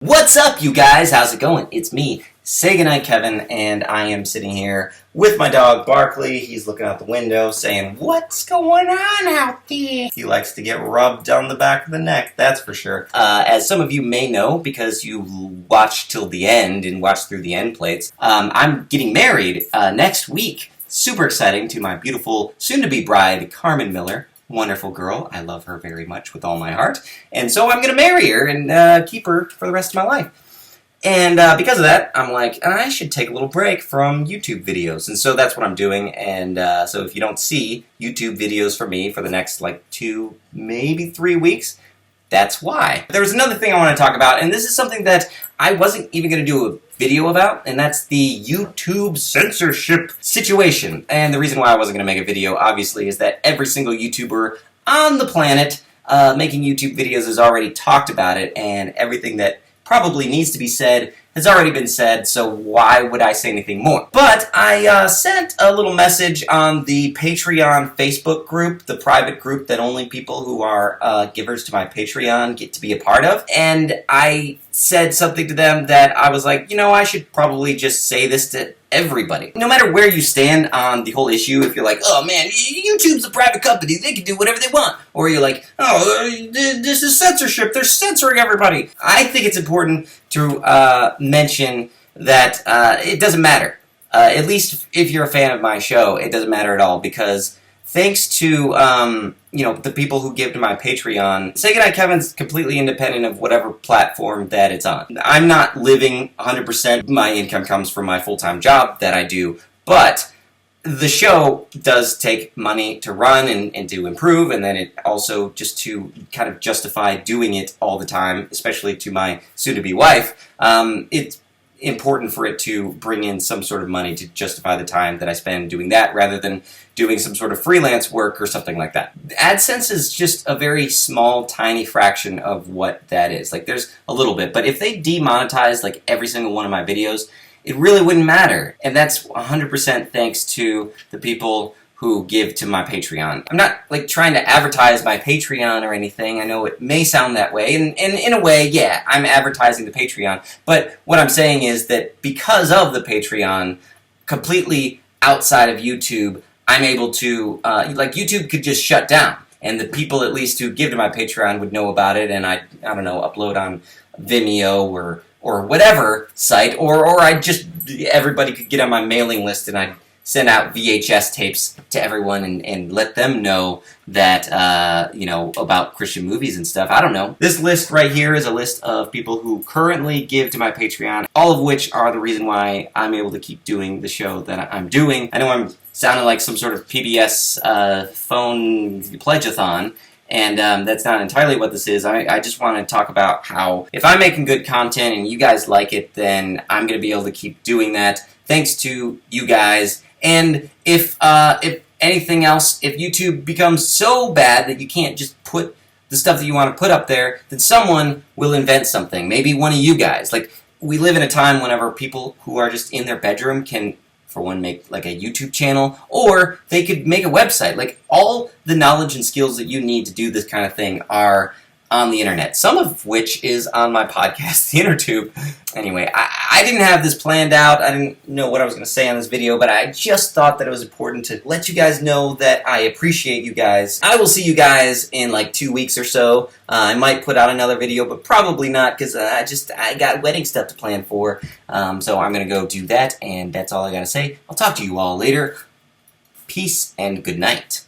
What's up, you guys? How's it going? It's me, Say Goodnight Kevin, and I am sitting here with my dog Barkley. He's looking out the window saying, "What's going on out there?" He likes to get rubbed on the back of the neck, that's for sure. As some of you may know, because you watched till the end and watched through the end plates, I'm getting married next week. Super exciting, to my beautiful soon-to-be bride, Carmen Miller. Wonderful girl. I love her very much with all my heart. And so I'm going to marry her and keep her for the rest of my life. And because of that, I'm like, I should take a little break from YouTube videos. And so that's what I'm doing. And so if you don't see YouTube videos from me for the next, 2, maybe 3 weeks, that's why. There was another thing I want to talk about, and this is something that I wasn't even going to do a video about, and that's the YouTube censorship situation. And the reason why I wasn't going to make a video, obviously, is that every single YouTuber on the planet making YouTube videos has already talked about it, and everything that probably needs to be said has already been said, so why would I say anything more? But I sent a little message on the Patreon Facebook group, the private group that only people who are givers to my Patreon get to be a part of, and I said something to them that I was like, I should probably just say this to everybody. No matter where you stand on the whole issue, if you're like, oh man, YouTube's a private company, they can do whatever they want, or you're like, oh, this is censorship, they're censoring everybody. I think it's important to mention that it doesn't matter. At least if you're a fan of my show, it doesn't matter at all, because thanks to the people who give to my Patreon, Say Goodnight Kevin's completely independent of whatever platform that it's on. I'm not living 100%. My income comes from my full-time job that I do, but the show does take money to run and to improve, and then it also just to kind of justify doing it all the time, especially to my soon-to-be wife. It's important for it to bring in some sort of money to justify the time that I spend doing that rather than doing some sort of freelance work or something like that. AdSense is just a very small, tiny fraction of what that is. There's a little bit, but if they demonetize every single one of my videos, it really wouldn't matter. And that's 100% thanks to the people who give to my Patreon. I'm not trying to advertise my Patreon or anything. I know it may sound that way, and in a way, yeah, I'm advertising the Patreon, but what I'm saying is that because of the Patreon, completely outside of YouTube, I'm able to, YouTube could just shut down, and the people at least who give to my Patreon would know about it, and I don't know, upload on Vimeo or whatever site, or everybody could get on my mailing list and I'd send out VHS tapes to everyone and let them know that, about Christian movies and stuff. I don't know. This list right here is a list of people who currently give to my Patreon, all of which are the reason why I'm able to keep doing the show that I'm doing. I know I'm sounding like some sort of PBS phone pledge-a-thon, and that's not entirely what this is. I just want to talk about how if I'm making good content and you guys like it, then I'm going to be able to keep doing that thanks to you guys. And if anything else, if YouTube becomes so bad that you can't just put the stuff that you want to put up there, then someone will invent something. Maybe one of you guys. We live in a time whenever people who are just in their bedroom can, for one, make a YouTube channel, or they could make a website. All the knowledge and skills that you need to do this kind of thing are on the internet, some of which is on my podcast, The InnerTube. Anyway, I didn't have this planned out. I didn't know what I was going to say on this video, but I just thought that it was important to let you guys know that I appreciate you guys. I will see you guys in 2 weeks or so. I might put out another video, but probably not, because I got wedding stuff to plan for. So I'm going to go do that, and that's all I got to say. I'll talk to you all later. Peace and good night.